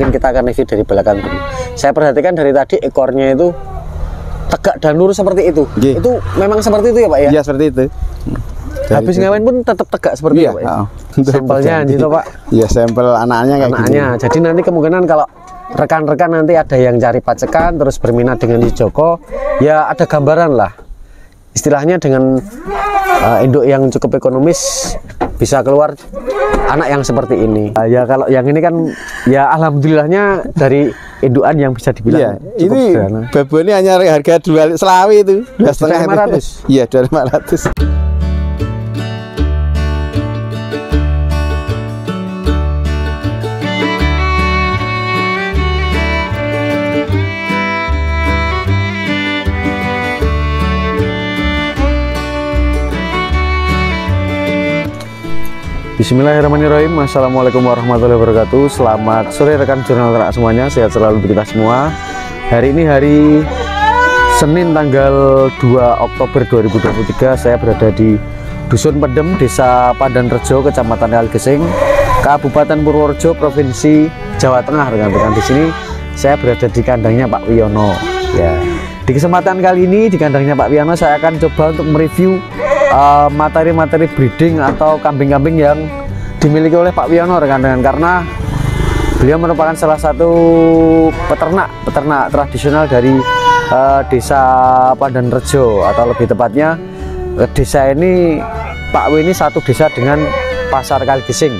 mungkin kita akan review dari belakang dulu. Saya perhatikan dari tadi ekornya itu tegak dan lurus seperti itu. Itu memang seperti itu ya Pak ya? Iya seperti itu. Habis ngawin pun tetap tegak seperti itu Pak ya? Sampelnya gitu Pak? Iya sampel anaknya kayak anaknya gitu. Jadi nanti kemungkinan kalau rekan-rekan nanti ada yang cari pacekan terus berminat dengan si Joko, ya ada gambaran lah. Istilahnya dengan induk yang cukup ekonomis bisa keluar anak yang seperti ini. Ya kalau yang ini kan ya alhamdulillahnya dari indukan yang bisa dibilang cukup ini sederhana. babu ini hanya harga jual Selawi itu 2.500. Iya 2.500. Bismillahirrahmanirrahim. Assalamualaikum warahmatullahi wabarakatuh. Selamat sore rekan jurnal ternak semuanya. Sehat selalu untuk kita semua. Hari ini hari Senin tanggal 2 Oktober 2023. Saya berada di Dusun Pedem, Desa Padanrejo, Kecamatan Kaligesing, Kabupaten Purworejo, Provinsi Jawa Tengah. Rekan-rekan, di sini saya berada di kandangnya Pak Wiono. Ya. Di kesempatan kali ini di kandangnya Pak Wiono saya akan coba untuk mereview materi-materi breeding atau kambing-kambing yang dimiliki oleh Pak Wiono, rekan-rekan, karena beliau merupakan salah satu peternak tradisional dari Desa Padanrejo, atau lebih tepatnya desa ini Pak W ini satu desa dengan Pasar Kaligesing.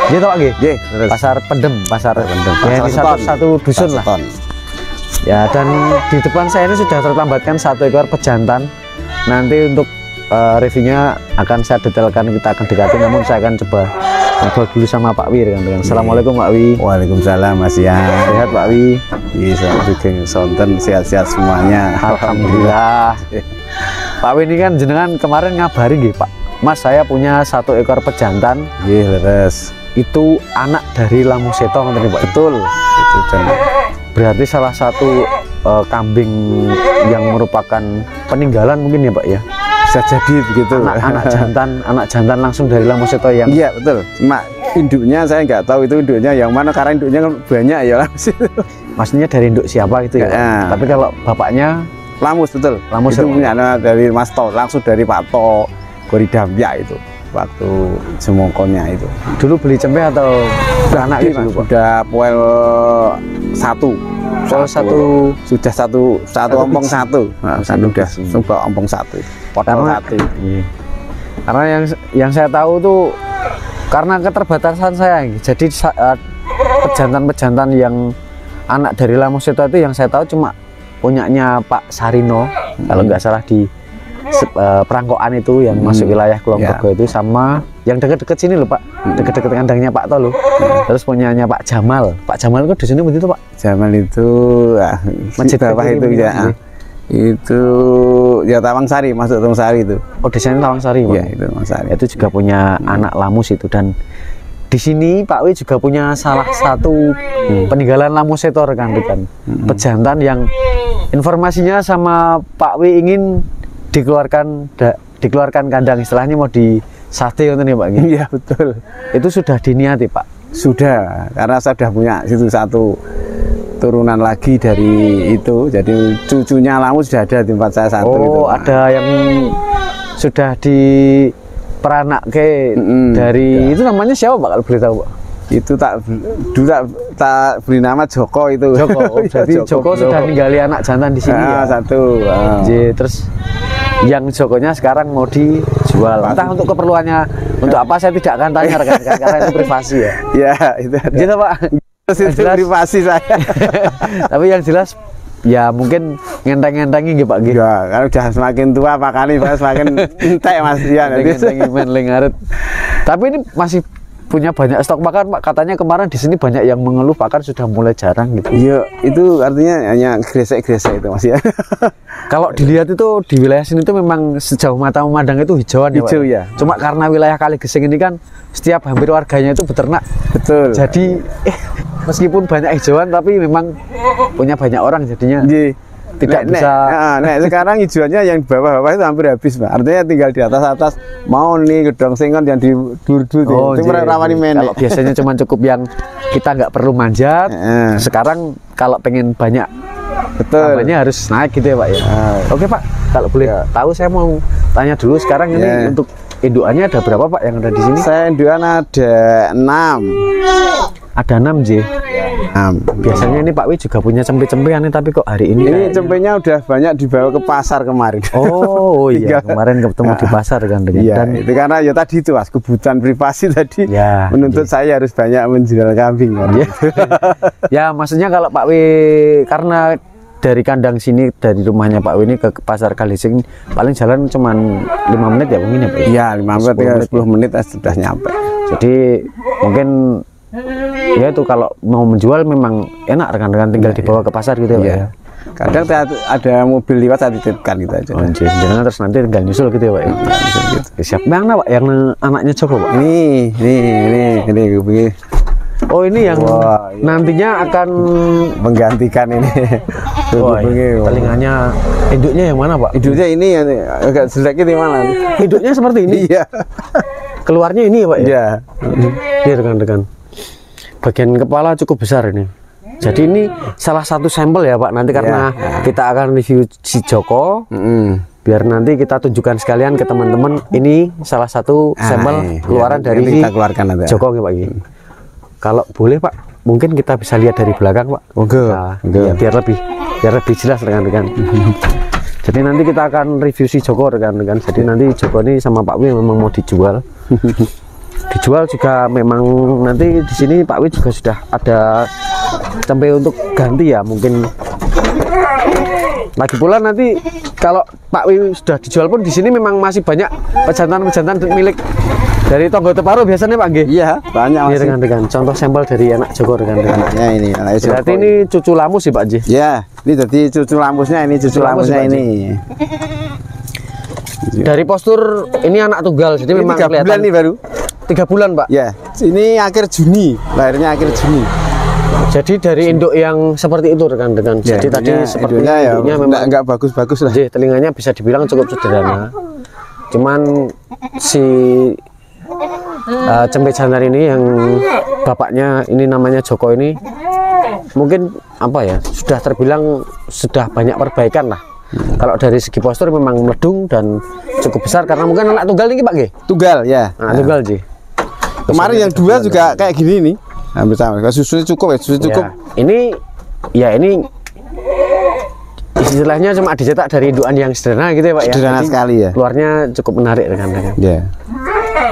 Gitu Pak G? Pasar Pedem, Pasar Pedem. Ya, ini satu dusun lah. Ya, dan di depan saya ini sudah tertambatkan satu ekor pejantan. Nanti untuk reviewnya akan saya detailkan, kita akan dekati, namun saya akan coba ngobrol dulu sama Pak Wi, rekan-rekan. Assalamualaikum Pak Wi. Waalaikumsalam Mas Yan. Sehat Pak Wi? Bisa bikin sonten, sehat-sehat semuanya. Alhamdulillah. Pak Wi ini kan jenengan kemarin ngabari nggih Pak, Mas saya punya satu ekor pejantan. Iya leres. Itu anak dari Lamu Seto, ngerti Pak? Betul. Itu berarti salah satu kambing yang merupakan peninggalan mungkin ya Pak ya? Bisa jadi begitu. Anak jantan langsung dari Lamu Seto yang... Iya betul. Cuma induknya saya nggak tahu itu induknya yang mana, karena induknya kan banyak ya Lamus. Maksudnya dari induk siapa gitu ya? Tapi kalau bapaknya Lamus, betul. Lamus itu punya dari Mas To, langsung dari Pak To Goridambia itu waktu semongkonya itu. Dulu beli cempe atau anak gitu Pak? Sudah poel satu. Sudah satu ompong satu. Nah, sudah coba ompong satu. Karena yang saya tahu tuh karena keterbatasan saya, jadi pejantan-pejantan yang anak dari Lamu Seto itu yang saya tahu cuma punyanya Pak Sarino, kalau nggak salah di Perangkoan itu yang masuk wilayah Kulon Progo itu, sama yang dekat-dekat sini loh Pak, dekat-dekat kandangnya Pak To loh. Terus punyanya Pak Jamal. Pak Jamal kok di sini begitu Pak? Jamal itu masjid bawah itu ya. Itu ya Tawangsari, masuk Tawangsari itu. Oh, desanya Tawangsari Pak. Iya, itu Tawangsari. Itu juga punya anak Lamus itu, dan di sini Pak Wi juga punya salah satu peninggalan Lamu Seto, rekan-rekan. Pejantan yang informasinya sama Pak Wi ingin dikeluarkan kandang, istilahnya mau di sate untuk nih Pak. Iya betul. Itu sudah diniati Pak? Sudah, karena saya sudah punya situ satu turunan lagi dari itu, jadi cucunya Lamu sudah ada di tempat saya satu. Oh, ada yang sudah di peranak ke dari itu, namanya siapa Pak kalau boleh tahu Pak? Itu dulu tak beri nama Joko itu. Joko. Oh, jadi Joko sudah ninggali anak jantan di sini ya. Satu. Terus yang Jokonya sekarang mau dijual. Entah untuk keperluannya untuk apa saya tidak akan tanya rekan-rekan, karena itu privasi ya. Ya, itu. Gitu Pak. Itu privasi saya. Tapi yang jelas ya mungkin ngenteng-ngentengi nggih Pak nggih. Ya, kalau udah semakin tua Pak Kali semakin entek Mas ya. Ngenteng-ngentengi menling ngaret. Tapi ini masih punya banyak stok pakan Pak, katanya kemarin di sini banyak yang mengeluh pakan sudah mulai jarang gitu. Iya, itu artinya hanya gresek-gresek itu Mas ya. Kalau dilihat itu di wilayah sini itu memang sejauh mata memandang itu hijauan ya Pak. Hijau ya. Cuma karena wilayah Kaligesing ini kan setiap hampir warganya itu beternak. Betul. Jadi meskipun banyak hijauan tapi memang punya banyak orang jadinya. tidak bisa. Sekarang hijauannya yang di bawah-bawah itu hampir habis, Pak. Artinya tinggal di atas mau nih gedong singkong yang di dur-dur itu rawani menek. Kalau biasanya cuma cukup yang kita nggak perlu manjat. Sekarang kalau pengen banyak, betul, namanya harus naik gitu ya Pak ya. Oke Pak, kalau boleh tahu saya mau tanya dulu sekarang ini untuk indukannya ada berapa Pak yang ada di sini? Saya indukan ada 6. Ada 6 J. Biasanya ini Pak Wi juga punya cempe-cempean nih, tapi kok hari ini cempenya udah banyak dibawa ke pasar kemarin. Oh iya, kemarin ketemu di pasar kan dengan. Iya, dan itu karena ya tadi itu Mas, kebutuhan privasi tadi menuntut saya harus banyak menjual kambing kan. Ya maksudnya kalau Pak Wi, karena dari kandang sini, dari rumahnya Pak Wi ini ke pasar Kalising paling jalan cuman 5 menit ya mungkin ya Pak? Iya, 5 menit, 10 menit sudah nyampe. Jadi mungkin ya itu kalau mau menjual memang enak rekan-rekan tinggal dibawa ke pasar gitu ya Pak ya. Kadang ada mobil lewat saya titipkan gitu aja. Jangan terus nanti tinggal nyusul gitu ya Pak ya. Siap mana Pak yang anaknya Joko Pak? Ini. Oh ini yang nantinya akan menggantikan ini. Telinganya, induknya yang mana Pak? Induknya ini agak jelek di mana? Induknya seperti ini. Iya. Keluarnya ini ya Pak ya? Iya. Ini rekan-rekan. Bagian kepala cukup besar ini. Jadi ini salah satu sampel ya Pak. Nanti karena kita akan review si Joko. Biar nanti kita tunjukkan sekalian ke teman-teman. Ini salah satu sampel keluaran dari si Joko ya Pak. Kalau boleh Pak, mungkin kita bisa lihat dari belakang Pak. Ya, biar lebih jelas rekan-rekan. Jadi nanti kita akan review si Joko rekan-rekan. Jadi nanti Joko ini sama Pak Wi memang mau dijual. Dijual juga memang nanti di sini Pak Wi juga sudah ada sampai untuk ganti ya mungkin. Lagi pula nanti kalau Pak Wi sudah dijual pun di sini memang masih banyak pejantan-pejantan milik dari Tonggo Teparo biasanya Pak G. Iya, banyak masih. Ini rekan-rekan, contoh sampel dari anak Joko rekan-rekan. Anaknya ini, anak Joko. Berarti ini cucu lamus sih Pak G. Ya, ini jadi cucu lamusnya ini, Dari postur ini anak tunggal, jadi ini memang 3 bulan nih baru. 3 bulan Pak. Ya, ini akhir Juni, lahirnya akhir Juni. Jadi dari induk yang seperti itu rekan-rekan. Jadi tadi seperti induknya memang enggak bagus-bagus lah. Jadi telinganya bisa dibilang cukup sederhana. Cuman si cempe jantan ini yang bapaknya ini namanya Joko ini mungkin apa ya, sudah terbilang sudah banyak perbaikan lah. Kalau dari segi postur memang meledung dan cukup besar karena mungkin anak tunggal ini Pak G. Tunggal ya. Anak tunggal Ji. Kemarin yang 2 juga kayak gini nih. Hampir sama. Susunya cukup ya, cukup. Ini istilahnya cuma dicetak dari indukan yang sederhana gitu ya Pak ya. Sederhana sekali ya. Keluarnya cukup menarik rekan-rekan. Ya.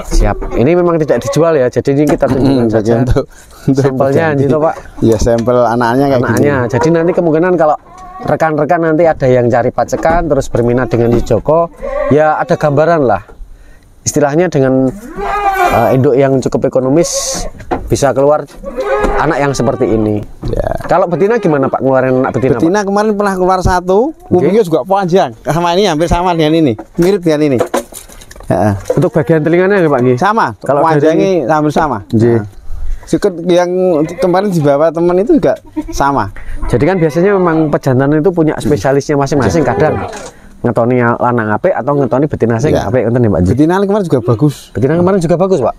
Siap. Ini memang tidak dijual ya. Jadi ini kita tunjukkan saja untuk sampelnya gitu Pak. Iya, sampel anaknya kayak gini. Jadi nanti kemungkinan kalau rekan-rekan nanti ada yang cari pacekan terus berminat dengan si Joko, ya ada gambaran lah. Istilahnya dengan induk yang cukup ekonomis bisa keluar anak yang seperti ini. Ya. Kalau betina gimana Pak, ngeluarin anak betina? Betina Pak? Kemarin pernah keluar 1, kupingnya juga panjang. Sama ini hampir sama dengan ini, mirip dengan ini. Ya. Untuk bagian telinganya ya Pak G? Sama, kalau panjangnya hampir sama. Sikut yang kemarin dibawa teman itu juga sama. Jadi kan biasanya memang pejantan itu punya spesialisnya masing-masing. Kadang ngetoni lanang apik atau ngetoni betina sing apik, ngoten ya Pak G? Betina kemarin juga bagus. Betina kemarin juga bagus Pak.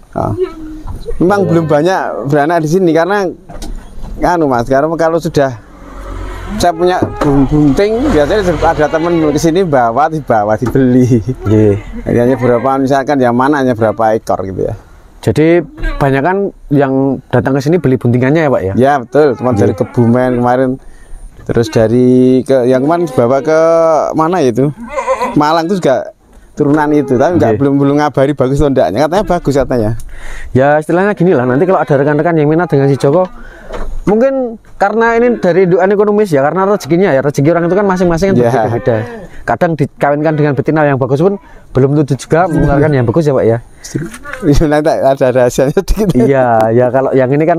Memang belum banyak beranak di sini karena Mas, kalau sudah saya punya bunting, biasanya ada teman ke sini dibawa dibeli. Hanya berapa, misalkan yang mana hanya berapa ekor gitu ya. Jadi banyak kan yang datang ke sini beli buntingannya ya Pak ya? Ya betul, cuma dari Kebumen kemarin, terus dari yang kemarin dibawa ke mana itu, Malang itu juga turunan itu, tapi belum ngabari bagus atau enggaknya. Katanya bagus katanya. Ya istilahnya gini lah, nanti kalau ada rekan-rekan yang minat dengan si Joko, mungkin karena ini dari indukan ekonomis ya, karena rezekinya ya, rezeki orang itu kan masing-masing kan berbeda-beda. Kadang dikawinkan dengan betina yang bagus pun belum tentu juga mengeluarkan yang bagus ya Pak ya. Nanti ada rahasianya sedikit. Iya, ya kalau yang ini kan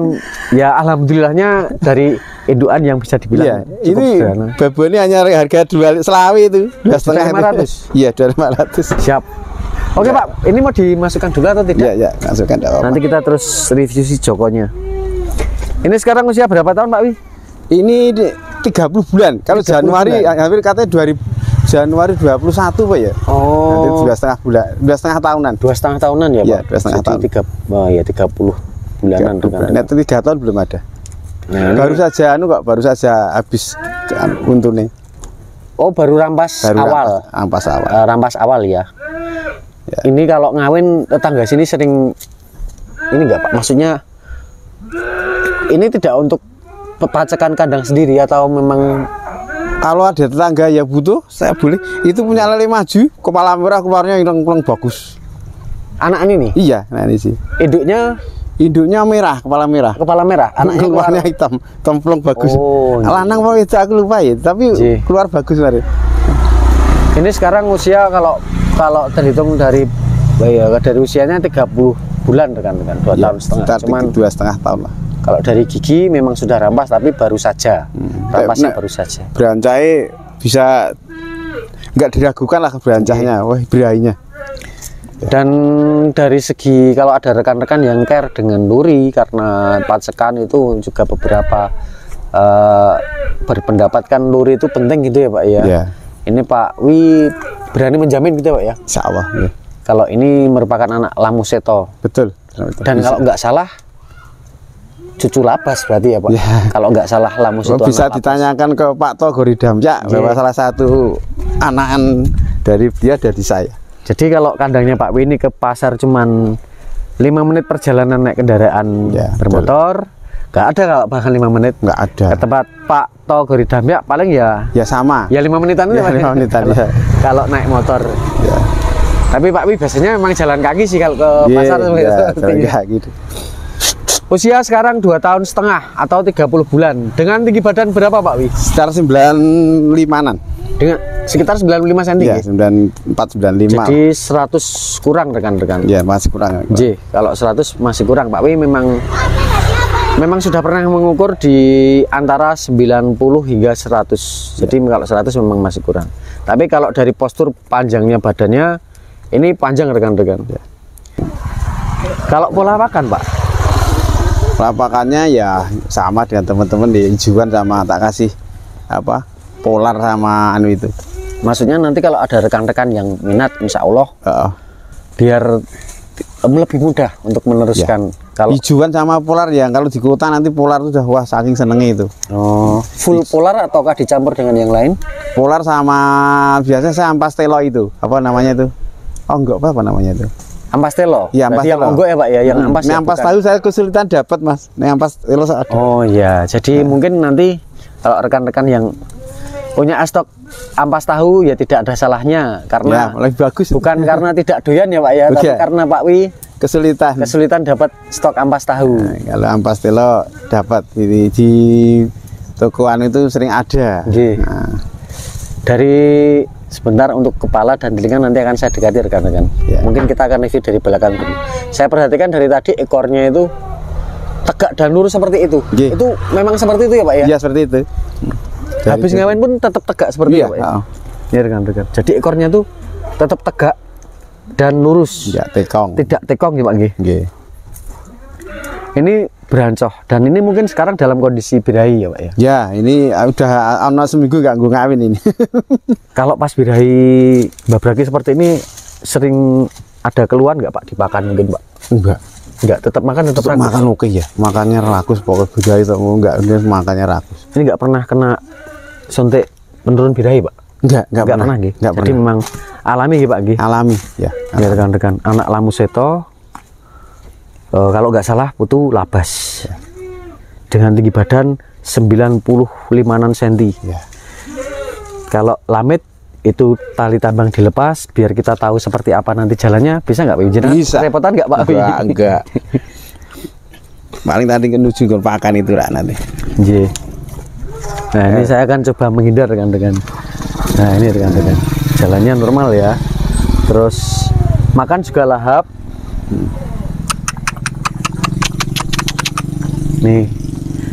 ya alhamdulillahnya dari indukan yang bisa dibilang cukup ini sederhana. babu ini hanya harga 2 Selawi itu 2.500. Iya, 2.500. Siap. Oke Pak, ini mau dimasukkan dulu atau tidak? Iya, masukkan. Nanti kita terus review si Jokonya. Ini sekarang usia berapa tahun Pak Wi? Ini 30 bulan. Kalau 30 Januari bulan. hampir katanya Januari 21 Pak ya. Oh. Nanti 2,5 bulan, 2,5 tahunan. 2,5 tahunan ya, Iya, Pak. 2,5 tahun. 30 bulanan rekan-rekan. Nanti 3 tahun belum ada. Nah, ini- Baru saja kok, baru saja habis untune. Oh, baru rampas awal. Rampas awal. Rampas awal ya. Ya. Ini kalau ngawin tetangga sini sering ini enggak Pak? Maksudnya ini tidak untuk pacekan kandang sendiri atau memang Kalau ada tetangga ya butuh, saya boleh. Itu punya lele maju, kepala merah, keluarnya yang bagus. anak ini nih? Iya, nah ini sih. Induknya Merah, kepala merah. kepala merah, anaknya Keluarnya hitam, templong bagus. Oh, Lanang mau itu aku lupa ya, tapi Ji. keluar bagus mari. Ini sekarang usia kalau terhitung dari usianya 30 bulan rekan-rekan, 2 tahun setengah. Sekitar Cuman 2,5 tahun lah. kalau dari gigi memang sudah rampas tapi baru saja. Rampasnya Nek, baru saja. Berancai bisa nggak diragukan lah berancahnya, wah berainya. Dan dari segi kalau ada rekan-rekan yang care dengan luri karena pacekan itu juga beberapa berpendapat kan luri itu penting gitu ya Pak ya. Ya, Ini Pak Wi berani menjamin gitu ya Pak ya. insya Allah. Ya. Kalau ini merupakan anak Lamu Seto. Betul. Dan kalau nggak salah cucu Labas berarti ya Pak. Ya. Kalau nggak salah Lamu Seto. Bisa anak Labas. ditanyakan ke Pak Togori Damcak bahwa salah satu anakan dari dia dari saya. Jadi kalau kandangnya Pak Wi ini ke pasar cuman 5 menit perjalanan naik kendaraan Ya, bermotor, nggak ada kalau bahkan 5 menit. Nggak ada. Ke tempat Pak Togori Damcak paling ya Ya sama. 5 menitan Ya, Pak. 5 menitan, kalau, ya. kalau naik motor. Ya. Tapi Pak Wi biasanya memang jalan kaki sih kalau ke Iya, pasar ya, seperti ini. kayak gitu. Usia sekarang 2 tahun setengah atau 30 bulan. Dengan tinggi badan berapa Pak Wi? Sekitar 95-an. Dengan sekitar 95 cm. Ya, 94 95. Jadi 100 kurang rekan-rekan. Ya, masih kurang. J, kalau 100 masih kurang Pak Wi memang sudah pernah mengukur di antara 90 hingga 100. Jadi kalau 100 memang masih kurang. Tapi kalau dari postur panjangnya badannya ini panjang rekan-rekan. Ya. Kalau pola makan Pak, Lapakannya ya sama dengan teman-teman di hijauan sama tak kasih apa polar sama anu itu. maksudnya nanti kalau ada rekan-rekan yang minat, insya Allah biar lebih mudah untuk meneruskan. Kalau Hijauan sama polar ya, kalau di kota nanti polar itu udah wah saking senengnya itu. full polar ataukah dicampur dengan yang lain? Polar sama biasa saya ampas telo itu. Apa namanya itu? Oh enggak apa namanya itu? Ampas telo. Iya, ampas Berarti yang telo. onggok ya Pak ya, yang ampas. Ini ya, ampas bukan? tahu saya kesulitan dapat Mas. Ini ampas telo ada. Oh iya, jadi mungkin nanti kalau rekan-rekan yang punya stok ampas tahu ya tidak ada salahnya Ya, karena lebih bagus. bukan karena tidak doyan ya Pak ya, tapi Bukan. karena Pak Wi kesulitan. dapat stok ampas tahu. Nah, kalau ampas telo dapat di tokoan itu sering ada. Nggih. Nah, Dari sebentar untuk kepala dan telinga nanti akan saya dekati rekan-rekan. Ya. Mungkin kita akan review dari belakang dulu. Saya perhatikan dari tadi ekornya itu tegak dan lurus seperti itu. Nggih. Itu memang seperti itu ya Pak ya? ya seperti itu. Habis ngawin pun tetap tegak seperti Iya, itu Pak ya? oh. Ya rekan-rekan. Jadi ekornya tuh tetap tegak dan lurus. Ya tekong. Tidak tekong ya Pak nggih. Nggih. Ini berancoh dan ini mungkin sekarang dalam kondisi birahi ya Pak ya. Ya, ini udah ono seminggu nggak gue ngawin ini. Kalau pas birahi babraki seperti ini sering ada keluhan nggak Pak di pakan mungkin Pak? Enggak. Enggak, tetap makan tetap rakus. Makan oke ya. Makannya rakus pokoknya budaya itu enggak dia makannya rakus. Ini nggak pernah kena suntik menurun birahi Pak? Enggak pernah. nggih. Enggak Jadi pernah. memang alami ya Pak nggih. Alami ya. Ya rekan-rekan, anak Lamu Seto kalau nggak salah putu Labas dengan tinggi badan 96 cm. Ya. Kalau Lamit itu tali tambang dilepas biar kita tahu seperti apa nanti jalannya, bisa nggak Pak Jenengan? Bisa. Repotan nggak Pak? Enggak. Paling tadi menuju ke pakan itu lah nanti. Nggih. Nah ini saya akan coba menghindar rekan-rekan. Nah ini rekan-rekan, jalannya normal ya. Terus makan juga lahap. Nih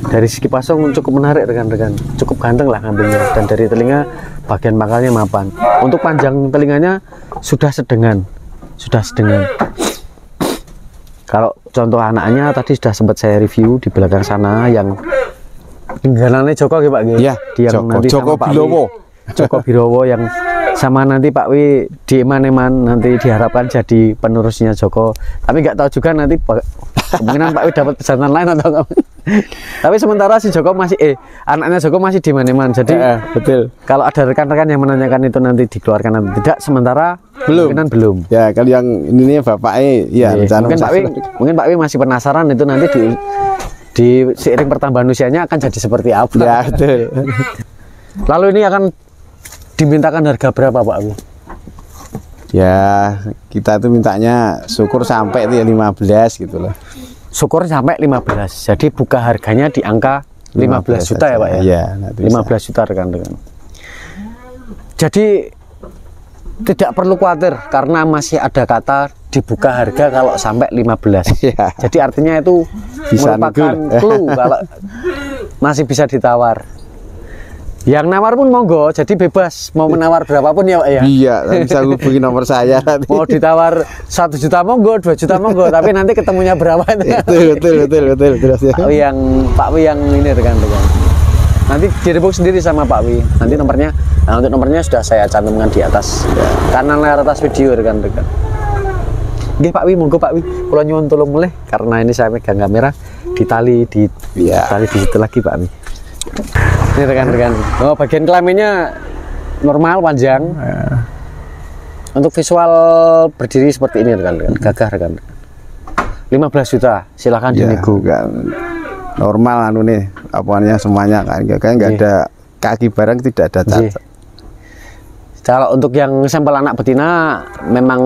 dari segi pasong cukup menarik rekan-rekan, cukup ganteng lah ngambilnya. Dan dari telinga bagian pangkalnya mapan. Untuk panjang telinganya sudah sedengan. Kalau contoh anaknya tadi sudah sempat saya review di belakang sana yang Tinggalannya Joko ya Pak Nggih? Ya, Yang nanti Joko sama Pak Bilowo. Wi. Joko Bilowo yang sama nanti Pak Wi di Eman-Eman nanti diharapkan jadi penerusnya Joko. Tapi nggak tahu juga nanti kemungkinan Pak Wi dapat pesanan lain atau enggak. Tapi sementara si Joko masih anaknya Joko masih di Eman-Eman. Jadi betul. kalau ada rekan-rekan yang menanyakan itu nanti dikeluarkan atau tidak, sementara kemungkinan belum. Ya, kalau yang ini bapaknya ya rencana Mungkin Pak Wi masih penasaran itu nanti di seiring pertambahan usianya akan jadi seperti apa. Ya, betul. Lalu ini akan dimintakan harga berapa Pak Wi? Ya, kita tuh mintanya syukur sampai itu ya 15 gitu loh. Syukur sampai 15. Jadi buka harganya di angka 15 juta ya Pak ya? Iya, 15 juta rekan-rekan. Jadi tidak perlu khawatir karena masih ada kata dibuka harga kalau sampai 15. Ya. Jadi artinya itu Bisa merupakan nego. clue kalau masih bisa ditawar. Yang nawar pun monggo, jadi bebas mau menawar berapapun ya Pak ya. Iya, bisa hubungi nomor saya nanti. Mau ditawar 1 juta monggo, 2 juta monggo, tapi nanti ketemunya berapa itu. betul terus ya. Pak Wi yang ini rekan-rekan. Nanti direpuk sendiri sama Pak Wi. Nanti nomornya, nah untuk nomornya sudah saya cantumkan di atas kanan layar atas video rekan-rekan. Nggih Pak Wi, monggo Pak Wi. Kula nyuwun tolong mulih karena ini saya megang kamera tali di situ lagi Pak Wi. Ini rekan-rekan. Oh, bagian kelaminnya normal panjang. Untuk visual berdiri seperti ini rekan-rekan. Gagah rekan-rekan. 15 juta. Silahkan dinego. Normal anu nih, apanya semuanya kan. Kayaknya nggak ada kaki barang, tidak ada cacat. Kalau untuk yang sampel anak betina memang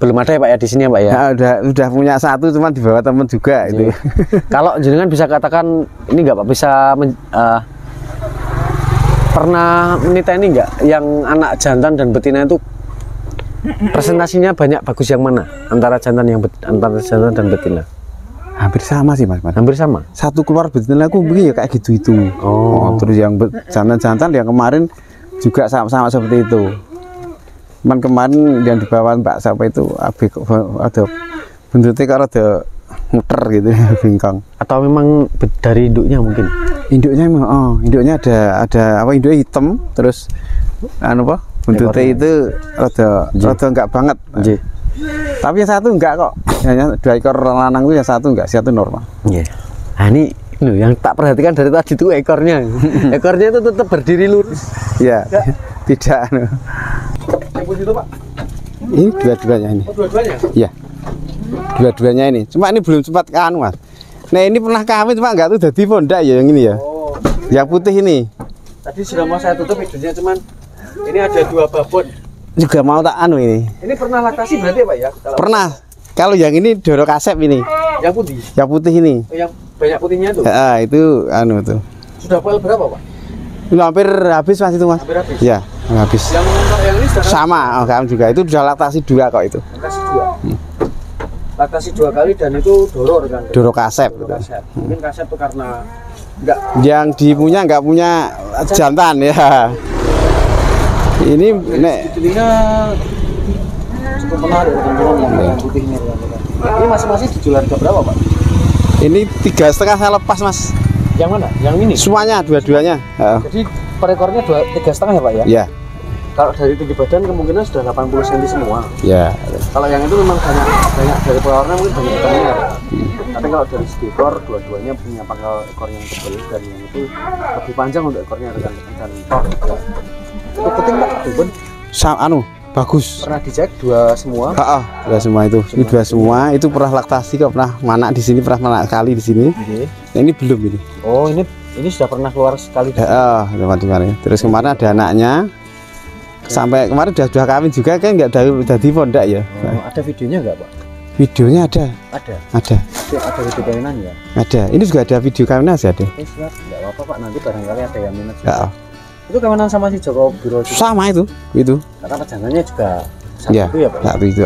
belum ada ya Pak ya di sini ya Pak ya. Nah, udah punya satu, cuma dibawa temen juga itu. Kalau jenengan bisa katakan ini nggak Pak, bisa pernah meniteni nggak yang anak jantan dan betina itu presentasinya banyak bagus yang mana antara jantan dan betina? Hampir sama sih Mas. Hampir sama. Satu keluar betina aku begini ya kayak gitu. Terus yang jantan yang kemarin juga sama seperti itu. Cuman kemarin yang dibawa Mbak siapa itu ada bentuknya kalau ada muter gitu bingkang. Atau memang dari induknya mungkin? Induknya memang induknya ada apa, induknya hitam terus bentuknya itu rada enggak banget. Tapi yang satu enggak kok. Hanya 2 ekor lanang itu, yang satu enggak, satu normal. Nah ini yang tak perhatikan dari tadi itu ekornya. Ekornya itu tetap berdiri lurus. Iya. Tidak Itu Pak. Ini dua-duanya ini. Dua-duanya? Iya. Dua-duanya ini. Cuma ini belum sempat Mas. Nah, ini pernah kawin cuma enggak tuh jadi pondak ya yang ini ya. Yang putih ini. Tadi sudah mau saya tutup videonya, cuman ini ada 2 babon. Juga mau tak ini. Ini pernah laktasi berarti ya Pak ya? Pernah. Kalau yang ini Doro Kasep ini. Yang putih? Yang putih ini. Yang banyak putihnya tuh? Itu tuh. Sudah poil berapa Pak? Hampir habis Mas itu Mas. Hampir habis? Iya, habis. Yang ini sudah sama, kamu juga. Itu sudah laktasi 2 kok itu. Laktasi 2? Laktasi 2 kali dan itu Doro kan? Doro Kasep. Mungkin Kasep tuh karena enggak. Yang dipunya enggak punya jantan ya. Ini Jadinya cukup menarik dengan putihnya. Ini masing-masing dijual harga berapa Pak? Ini 3,5 saya lepas Mas. Yang mana? Yang ini? Semuanya, dua-duanya. Jadi per ekornya 3,5 ya Pak ya? Iya. Kalau dari tinggi badan kemungkinan sudah 80 cm semua. Iya. Kalau yang itu memang banyak dari pelawarnya mungkin banyak ikannya. Tapi kalau dari segi ekor, dua-duanya punya pangkal ekor yang tebal dan yang itu lebih panjang untuk ekornya dan tor. Itu penting Pak, Bun. Bagus. Pernah dicek 2 semua? Dua semua itu. Ini 2 semua. Itu pernah laktasi kok, pernah manak di sini, pernah manak sekali di sini. Nah, ini belum ini. Oh, ini sudah pernah keluar sekali. Teman-teman. Terus kemarin ada anaknya. Sampai kemarin udah kawin juga kan nggak dari pondak ya. Ada videonya nggak Pak? Videonya ada. Ada video kawinan ya? Ada. Ini juga ada video kawinan sih ada. Siap. Nggak apa-apa Pak, nanti barangkali ada yang minat juga. Itu kawinan sama si Joko Biro juga? Sama itu. Karena pejantannya juga satu ya, ya Pak? Satu itu.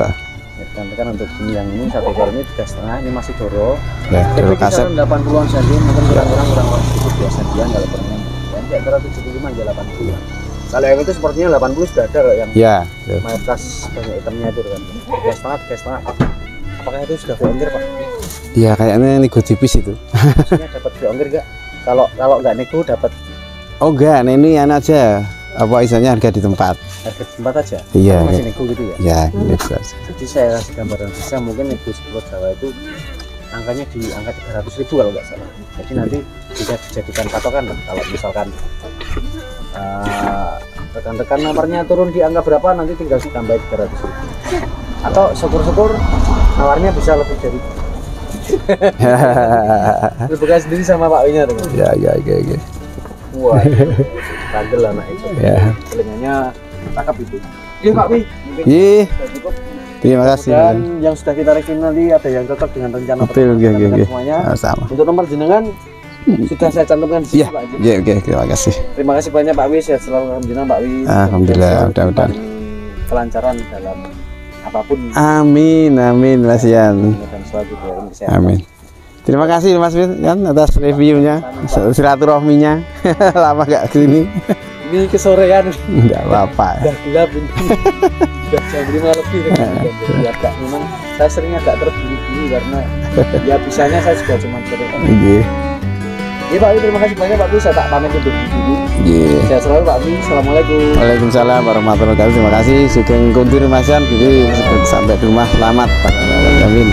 Kan untuk yang ini 1 ekor ini 3,5, ini masih Doro. Ya, Doro Kasep. 80-an cm, mungkin kurang sedikit 2 cm kalau pernah. Nanti antara 75 hingga 80. Kalau yang itu sepertinya 80 sudah ada yang mayoritas banyak itemnya itu kan. 3,5. Apakah itu sudah ongkir Pak? Iya, kayaknya nego tipis itu. Maksudnya dapat ongkir enggak? Kalau nggak nego dapat Oh enggak, nah ini anu aja. Apa istilahnya harga di tempat? harga tempat aja. Iya. Masih nego gitu ya. Ya, nego aja. Jadi saya kasih gambaran bisa mungkin nego sebuah Jawa itu angkanya di angka 300.000 kalau nggak salah. Jadi nanti bisa dijadikan patokan lah kalau misalkan rekan-rekan nomornya turun di angka berapa nanti tinggal ditambah 300.000. Atau syukur-syukur nawarnya bisa lebih dari Terbuka sendiri sama Pak Winya tuh. Ya. Wah, kagel anak itu. Ya. Telinganya cakep itu. Iya Pak Wi. Ih, Sudah cukup. terima kasih. Dan yang sudah kita review nanti ada yang cocok dengan rencana Betul, perjalanan oke. semuanya. Sama. Untuk nomor jenengan sudah saya cantumkan di sini Iya, Pak Haji. iya, oke, terima kasih. Terima kasih banyak Pak Wi, sehat selalu alhamdulillah Pak Wi. Alhamdulillah, Semoga mudah-mudahan. kelancaran dalam apapun Amin, Mas Yan. dan selalu diberikan kesehatan. Amin. Terima kasih Mas Yan atas reviewnya, silaturahminya. Lama gak kesini. Ini kesorean Enggak apa-apa. udah gelap ini. Udah jam 5 lebih jadi agak memang saya sering agak terburu-buru karena ya bisanya saya juga cuma sore. Iya. Iya Pak Wi, terima kasih banyak Pak Wi, saya tak pamit untuk dulu. Iya. Sehat selalu Pak Wi, assalamualaikum. Waalaikumsalam warahmatullahi wabarakatuh. Terima kasih. Sugeng kuntur Mas Yan. Jadi sampai di rumah selamat. Amin.